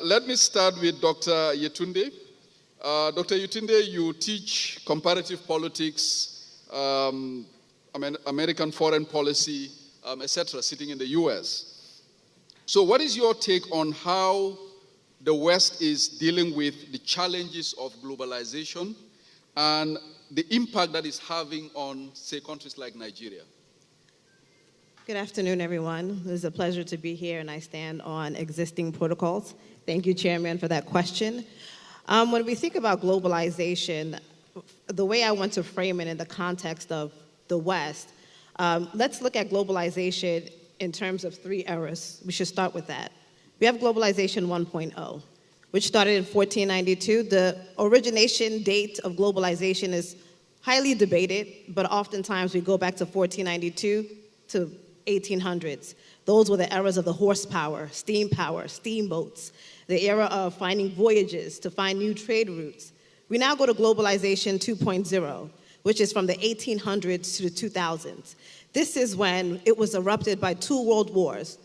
Let me start with Dr. Yetunde. Dr. Yetunde, you teach comparative politics, American foreign policy, etc., sitting in the US. So what is your take on how the West is dealing with the challenges of globalization and the impact that is having on, say, countries like Nigeria? Good afternoon, everyone. It is a pleasure to be here, and I stand on existing protocols. Thank you, Chairman, for that question. When we think about globalization, the way I want to frame it in the context of the West, let's look at globalization in terms of 3 eras. We should start with that. We have globalization 1.0, which started in 1492. The origination date of globalization is highly debated, but oftentimes we go back to 1492 to 1800s. Those were the eras of the horsepower, steam power, steamboats, the era of finding voyages to find new trade routes. We now go to globalization 2.0, which is from the 1800s to the 2000s. This is when it was erupted by 2 world wars.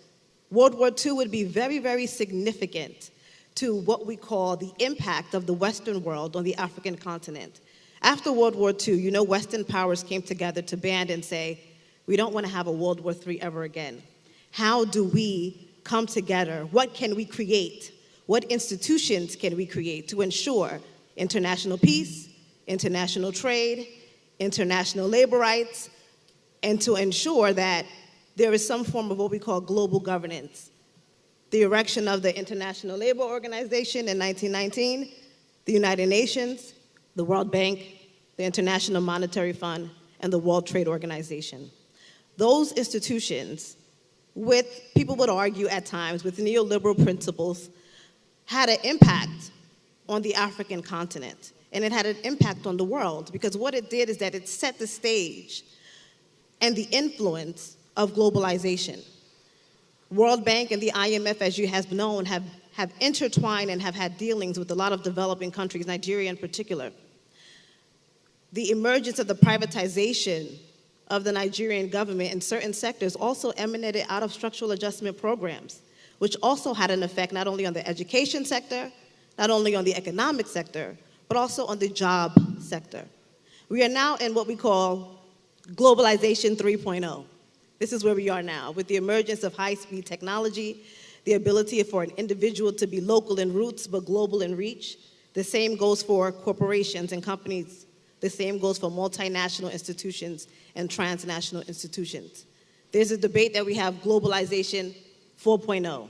World War II would be very, very significant to what we call the impact of the Western world on the African continent. After World War II, you know, Western powers came together to band and say, we don't want to have a World War III ever again. How do we come together? What can we create? What institutions can we create to ensure international peace, international trade, international labor rights, and to ensure that there is some form of what we call global governance? The erection of the International Labor Organization in 1919, the United Nations, the World Bank, the International Monetary Fund, and the World Trade Organization. Those institutions, with, people would argue at times, with neoliberal principles, had an impact on the African continent. And it had an impact on the world, because what it did is that it set the stage and the influence of globalization. World Bank and the IMF, as you have known, have intertwined and have had dealings with a lot of developing countries, Nigeria in particular. The emergence of the privatization of the Nigerian government in certain sectors also emanated out of structural adjustment programs, which also had an effect not only on the education sector, not only on the economic sector, but also on the job sector. We are now in what we call Globalization 3.0. This is where we are now, with the emergence of high-speed technology, the ability for an individual to be local in roots but global in reach. The same goes for corporations and companies. The same goes for multinational institutions and transnational institutions. There's a debate that we have globalization 4.0.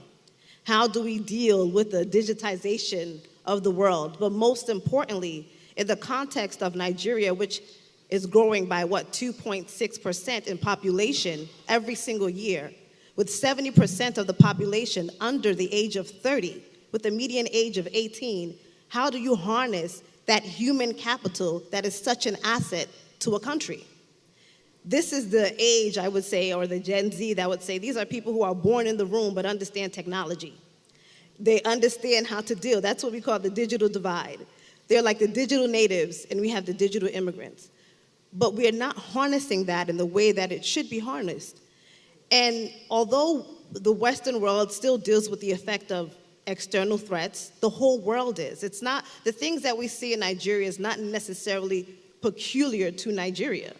How do we deal with the digitization of the world? But most importantly, in the context of Nigeria, which is growing by, 2.6% in population every single year, with 70% of the population under the age of 30, with a median age of 18, how do you harness that human capital that is such an asset to a country? This is the age, I would say, or the Gen Z that would say, these are people who are born in the room but understand technology. They understand how to deal. That's what we call the digital divide. They're like the digital natives, and we have the digital immigrants. But we are not harnessing that in the way that it should be harnessed. And although the Western world still deals with the effect of external threats, the whole world is. It's not, the things that we see in Nigeria is not necessarily peculiar to Nigeria.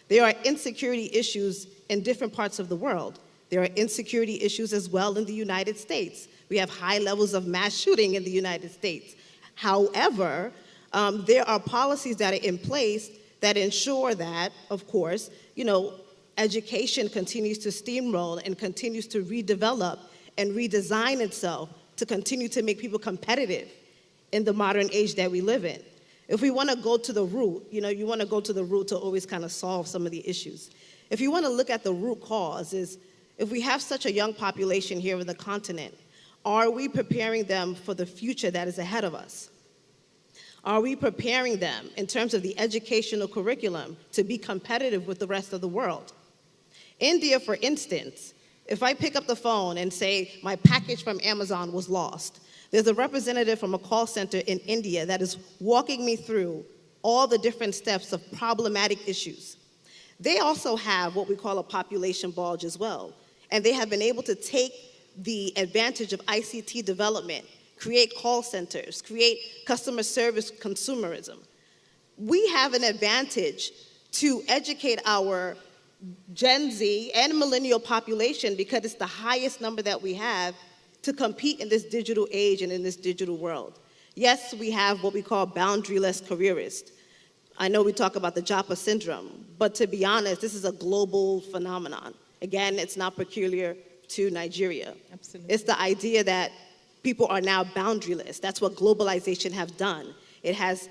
There are insecurity issues in different parts of the world. There are insecurity issues as well in the United States. We have high levels of mass shooting in the United States. However, there are policies that are in place that ensure that, of course, education continues to steamroll and continues to redevelop and redesign itself to continue to make people competitive in the modern age that we live in. If we want to go to the root, you want to go to the root to always kind of solve some of the issues. If you want to look at the root cause, is if we have such a young population here in the continent, are we preparing them for the future that is ahead of us? Are we preparing them in terms of the educational curriculum to be competitive with the rest of the world? India, for instance, if I pick up the phone and say my package from Amazon was lost, there's a representative from a call center in India that is walking me through all the different steps of problematic issues. They also have what we call a population bulge as well, and they have been able to take the advantage of ICT development, create call centers, create customer service consumerism. We have an advantage to educate our Gen Z and millennial population because it's the highest number that we have to compete in this digital age and in this digital world. Yes, we have what we call boundaryless careerists. I know we talk about the Japa syndrome, but to be honest, this is a global phenomenon. Again, it's not peculiar to Nigeria. Absolutely. It's the idea that people are now boundaryless. That's what globalization has done. It has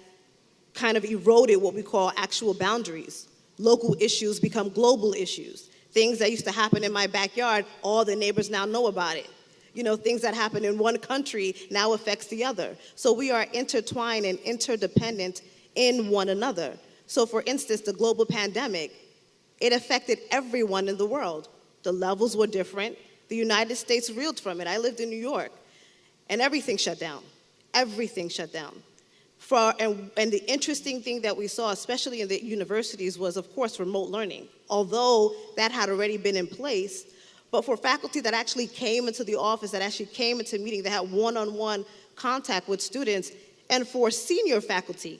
kind of eroded what we call actual boundaries. Local issues become global issues. Things that used to happen in my backyard, all the neighbors now know about it. You know, things that happen in one country now affects the other. So we are intertwined and interdependent in one another. So for instance, the global pandemic, it affected everyone in the world. The levels were different. The United States reeled from it. I lived in New York, and everything shut down. Everything shut down. And the interesting thing that we saw, especially in the universities, was, of course, remote learning, although that had already been in place. But for faculty that actually came into the office, that actually came into meeting, that had one-on-one contact with students, and for senior faculty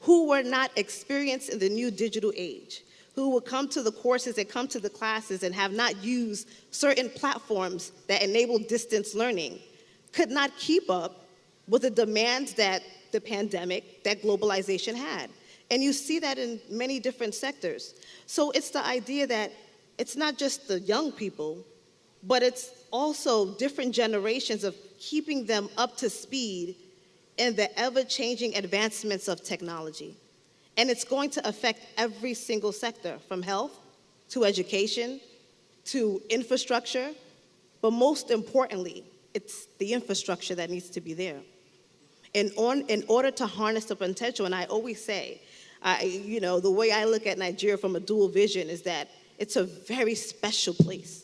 who were not experienced in the new digital age, who would come to the courses and come to the classes and have not used certain platforms that enable distance learning, could not keep up with the demands that the pandemic, that globalization had. And you see that in many different sectors. So it's the idea that it's not just the young people, but it's also different generations of keeping them up to speed in the ever-changing advancements of technology. And it's going to affect every single sector, from health to education to infrastructure, but most importantly, it's the infrastructure that needs to be there. In order to harness the potential, and I always say, the way I look at Nigeria from a dual vision is that it's a very special place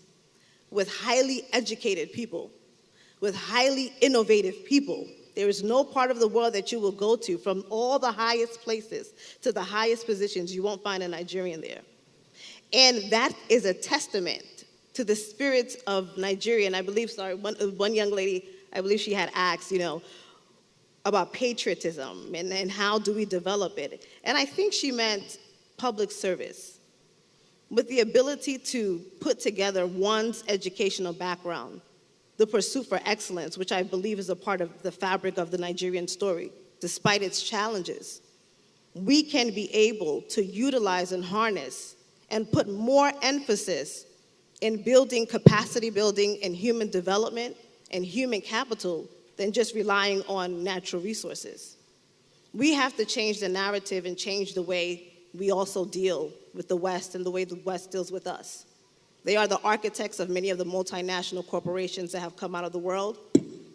with highly educated people, with highly innovative people. There is no part of the world that you will go to, from all the highest places to the highest positions, you won't find a Nigerian there. And that is a testament to the spirit of Nigeria. And I believe, one young lady, I believe she had asked, about patriotism and how do we develop it. And I think she meant public service, with the ability to put together one's educational background, the pursuit for excellence, which I believe is a part of the fabric of the Nigerian story, despite its challenges. We can be able to utilize and harness and put more emphasis in building capacity building and human development and human capital than just relying on natural resources. We have to change the narrative and change the way we also deal with the West and the way the West deals with us. They are the architects of many of the multinational corporations that have come out of the world.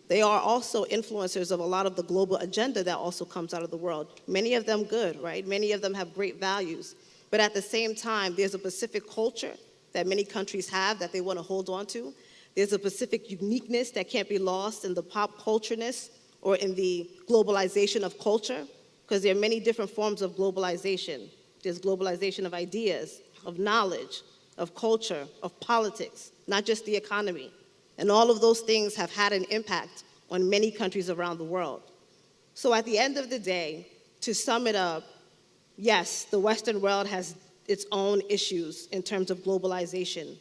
They are also influencers of a lot of the global agenda that also comes out of the world. Many of them good, right? Many of them have great values. But at the same time, there's a Pacific culture that many countries have that they want to hold on to. There's a Pacific uniqueness that can't be lost in the pop cultureness or in the globalization of culture, because there are many different forms of globalization. There's globalization of ideas, of knowledge, of culture, of politics, not just the economy. And all of those things have had an impact on many countries around the world. So at the end of the day, to sum it up, yes, the Western world has its own issues in terms of globalization.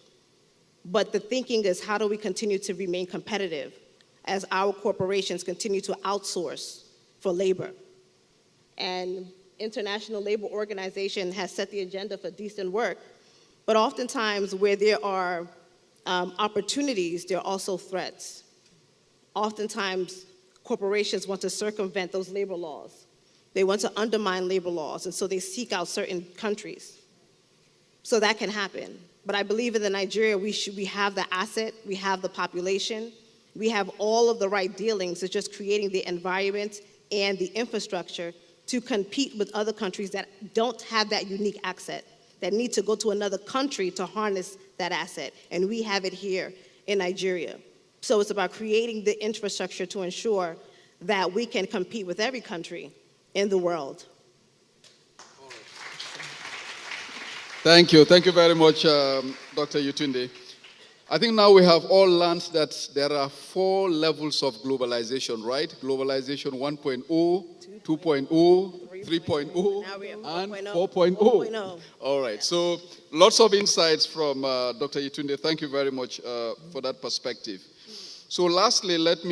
But the thinking is, how do we continue to remain competitive as our corporations continue to outsource for labor? And International Labor Organization has set the agenda for decent work, but oftentimes where there are opportunities, there are also threats. Oftentimes, corporations want to circumvent those labor laws. They want to undermine labor laws, and so they seek out certain countries. So that can happen. But I believe in Nigeria, we have the asset, we have the population, we have all of the right dealings. It's just creating the environment and the infrastructure to compete with other countries that don't have that unique asset, that need to go to another country to harness that asset. And we have it here in Nigeria. So it's about creating the infrastructure to ensure that we can compete with every country in the world. Thank you. Thank you very much, Dr. Yutunde. I think now we have all learned that there are 4 levels of globalization, right? Globalization 1.0, 2.0, 3.0, and 4.0. All right, so lots of insights from Dr. Yetunde. Thank you very much for that perspective. So lastly, let me